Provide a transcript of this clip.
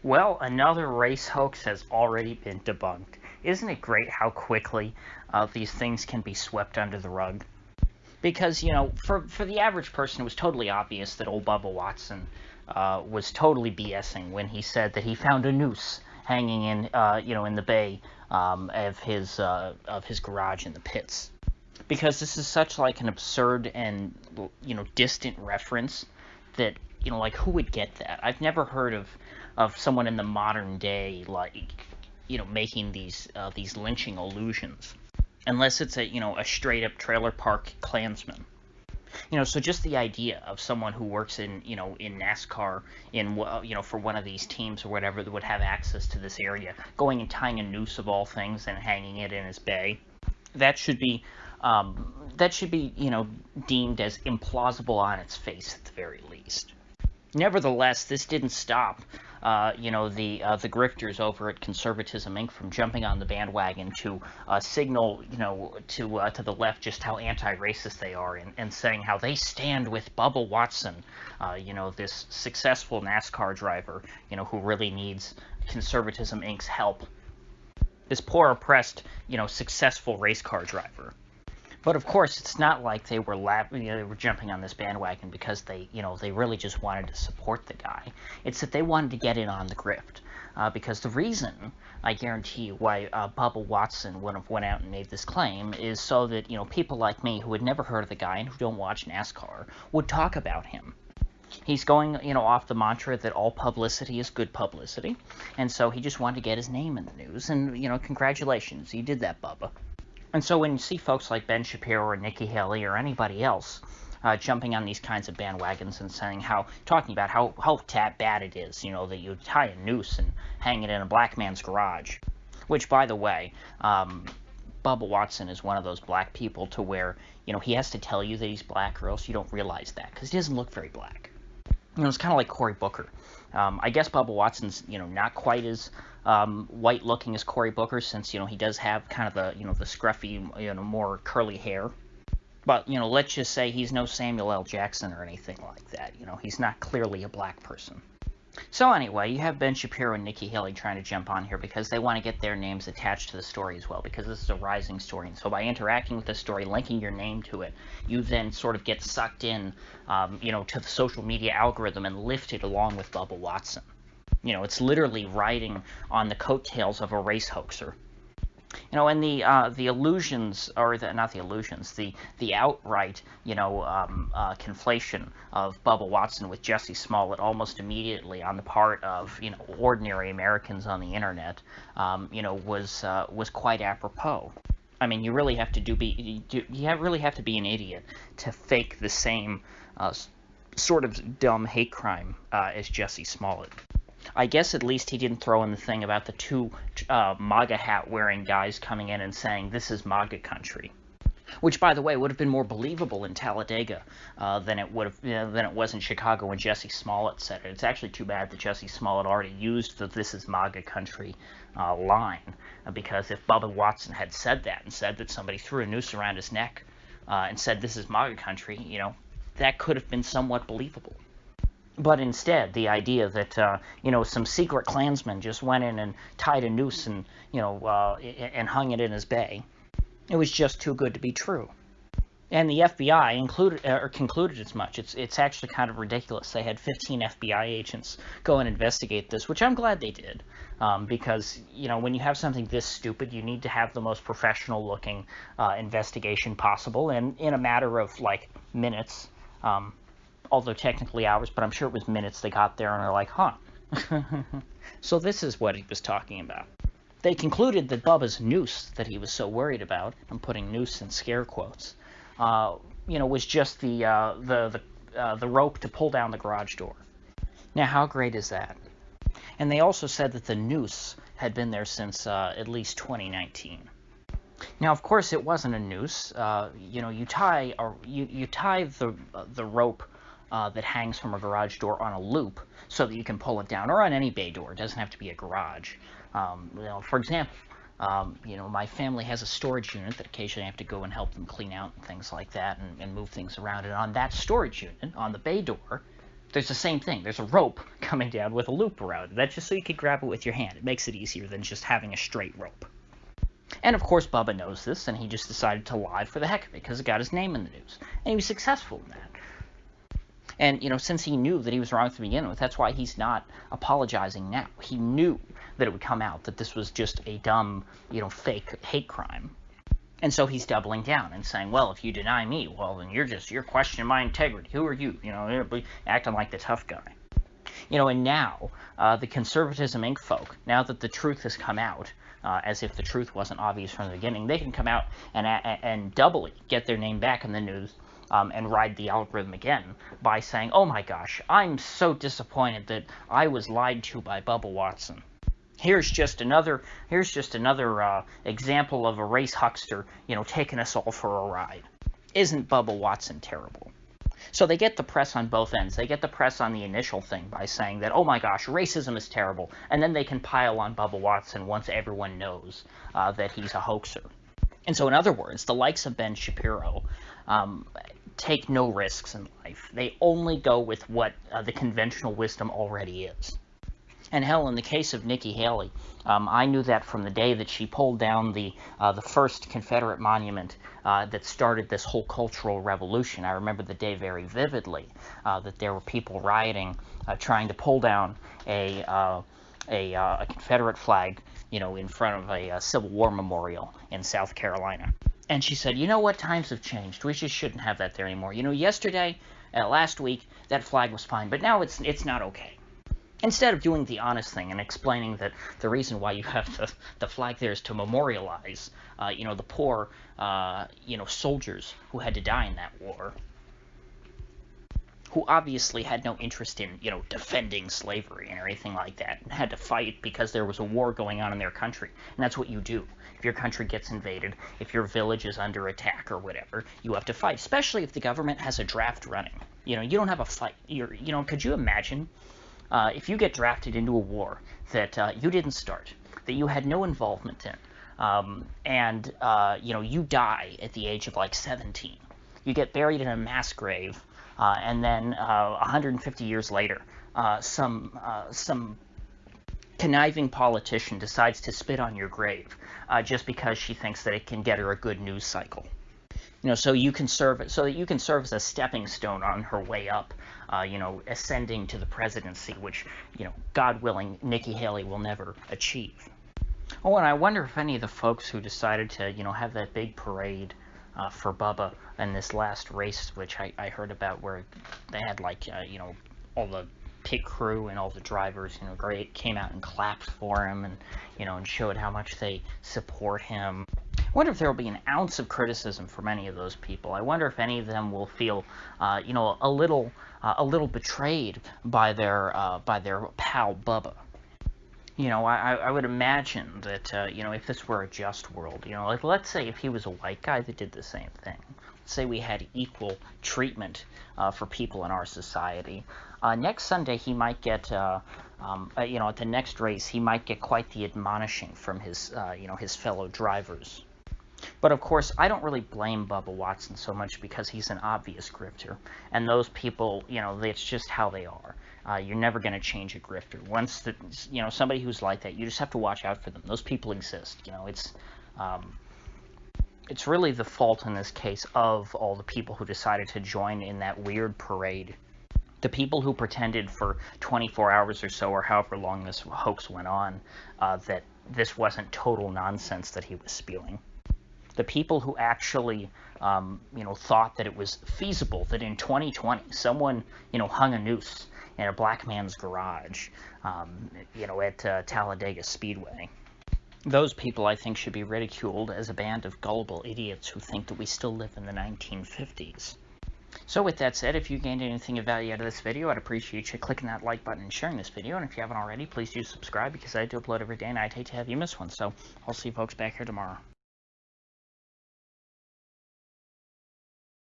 Well, another race hoax has already been debunked. Isn't it great how quickly these things can be swept under the rug? Because, for the average person, it was totally obvious that old Bubba Watson was totally BSing when he said that he found a noose hanging in the bay of his garage in the pits. Because this is such like an absurd and distant reference that like who would get that? I've never heard of someone in the modern day like making these lynching allusions, unless it's a straight up trailer park Klansman. So just the idea of someone who works in NASCAR for one of these teams or whatever that would have access to this area, going and tying a noose of all things and hanging it in his bay, that should be deemed as implausible on its face at the very least. Nevertheless, this didn't stop the grifters over at Conservatism Inc. from jumping on the bandwagon to signal to the left just how anti-racist they are, and saying how they stand with Bubba Watson, this successful NASCAR driver, who really needs Conservatism Inc.'s help. This poor, oppressed, successful race car driver. But of course, it's not like they were they were jumping on this bandwagon because they really just wanted to support the guy. It's that they wanted to get in on the grift. Because the reason, I guarantee you, why Bubba Watson would have went out and made this claim is so that people like me who had never heard of the guy and who don't watch NASCAR would talk about him. He's going, off the mantra that all publicity is good publicity, and so he just wanted to get his name in the news. And congratulations, you did that, Bubba. And so when you see folks like Ben Shapiro or Nikki Haley or anybody else jumping on these kinds of bandwagons and talking about how bad it is, that you tie a noose and hang it in a black man's garage, which, by the way, Bubba Watson is one of those black people to where, he has to tell you that he's black or else you don't realize that, because he doesn't look very black. It's kind of like Cory Booker. I guess Bubba Watson's, not quite as white-looking as Cory Booker, since, he does have kind of the scruffy, more curly hair. But, let's just say he's no Samuel L. Jackson or anything like that. He's not clearly a black person. So anyway, you have Ben Shapiro and Nikki Haley trying to jump on here because they want to get their names attached to the story as well, because this is a rising story. And so by interacting with the story, linking your name to it, you then sort of get sucked in, to the social media algorithm and lifted along with Bubba Watson. It's literally riding on the coattails of a race hoaxer. And the illusions, or not the illusions, the outright, conflation of Bubba Watson with Jesse Smollett almost immediately on the part of, ordinary Americans on the internet, was quite apropos. I mean, you really have to really have to be an idiot to fake the same sort of dumb hate crime as Jesse Smollett. I guess at least he didn't throw in the thing about the two MAGA hat-wearing guys coming in and saying, "This is MAGA country," which, by the way, would have been more believable in Talladega than it was in Chicago when Jesse Smollett said it. It's actually too bad that Jesse Smollett already used the "This is MAGA country" line, because if Bubba Watson had said that and said that somebody threw a noose around his neck and said, "This is MAGA country," that could have been somewhat believable. But instead, the idea that some secret Klansman just went in and tied a noose and and hung it in his bay, it was just too good to be true. And the FBI concluded as much. It's actually kind of ridiculous. They had 15 FBI agents go and investigate this, which I'm glad they did, because when you have something this stupid, you need to have the most professional-looking investigation possible, and in a matter of like minutes. Although technically hours, but I'm sure it was minutes they got there and are like, huh. So this is what he was talking about. They concluded that Bubba's noose that he was so worried about, I'm putting noose in scare quotes, was just the rope to pull down the garage door. Now, how great is that? And they also said that the noose had been there since at least 2019. Now, of course, it wasn't a noose. You tie the rope that hangs from a garage door on a loop so that you can pull it down, or on any bay door. It doesn't have to be a garage. For example, my family has a storage unit that occasionally I have to go and help them clean out and things like that, and move things around. And on that storage unit, on the bay door, there's the same thing. There's a rope coming down with a loop around it. That's just so you can grab it with your hand. It makes it easier than just having a straight rope. And of course, Bubba knows this, and he just decided to lie for the heck of it, because it got his name in the news. And he was successful in that. And, you know, since he knew that he was wrong to begin with, that's why he's not apologizing now. He knew that it would come out that this was just a dumb, you know, fake hate crime. And so he's doubling down and saying, well, if you deny me, well, then you're questioning my integrity. Who are you? You know, acting like the tough guy. You know, and now, the Conservatism Inc. folk, now that the truth has come out, as if the truth wasn't obvious from the beginning, they can come out and doubly get their name back in the news, and ride the algorithm again by saying, oh my gosh, I'm so disappointed that I was lied to by Bubba Watson. Here's just another example of a race huckster, you know, taking us all for a ride. Isn't Bubba Watson terrible? So they get the press on both ends. They get the press on the initial thing by saying that, oh my gosh, racism is terrible. And then they can pile on Bubba Watson once everyone knows that he's a hoaxer. And so in other words, the likes of Ben Shapiro take no risks in life. They only go with what the conventional wisdom already is. And hell, in the case of Nikki Haley, I knew that from the day that she pulled down the first Confederate monument that started this whole cultural revolution. I remember the day very vividly, that there were people rioting, trying to pull down a Confederate flag, you know, in front of a Civil War memorial in South Carolina. And she said, you know what, times have changed. We just shouldn't have that there anymore. You know, yesterday, last week, that flag was fine, but now it's not okay. Instead of doing the honest thing and explaining that the reason why you have the flag there is to memorialize, you know, the poor, you know, soldiers who had to die in that war, who obviously had no interest in, you know, defending slavery and everything like that, and had to fight because there was a war going on in their country. And that's what you do. If your country gets invaded, if your village is under attack or whatever, you have to fight, especially if the government has a draft running. You know, you don't have a fight. You know, could you imagine if you get drafted into a war that you didn't start, that you had no involvement in, and, you know, you die at the age of, like, 17. You get buried in a mass grave, and then 150 years later, some conniving politician decides to spit on your grave just because she thinks that it can get her a good news cycle. You know, so that you can serve as a stepping stone on her way up, you know, ascending to the presidency, which, you know, God willing, Nikki Haley will never achieve. Oh, and I wonder if any of the folks who decided to, you know, have that big parade for Bubba in this last race, which I heard about, where they had, like, you know, all the pit crew and all the drivers, you know, came out and clapped for him, and, you know, and showed how much they support him. I wonder if there will be an ounce of criticism from any of those people. I wonder if any of them will feel, you know, a little betrayed by their pal Bubba. You know, I would imagine that, you know, if this were a just world, you know, like, let's say if he was a white guy that did the same thing. Let's say we had equal treatment for people in our society. Next Sunday, he might get, you know, at the next race, he might get quite the admonishing from his, you know, his fellow drivers. But of course, I don't really blame Bubba Watson so much because he's an obvious grifter. And those people, you know, it's just how they are. You're never going to change a grifter. Once, you know, somebody who's like that, you just have to watch out for them. Those people exist. You know, it's really the fault in this case of all the people who decided to join in that weird parade. The people who pretended for 24 hours or so, or however long this hoax went on, that this wasn't total nonsense that he was spewing. The people who actually, you know, thought that it was feasible that in 2020 someone, you know, hung a noose in a black man's garage, you know, at Talladega Speedway. Those people, I think, should be ridiculed as a band of gullible idiots who think that we still live in the 1950s. So with that said, if you gained anything of value out of this video, I'd appreciate you clicking that like button and sharing this video. And if you haven't already, please do subscribe, because I do upload every day and I'd hate to have you miss one. So I'll see you folks back here tomorrow.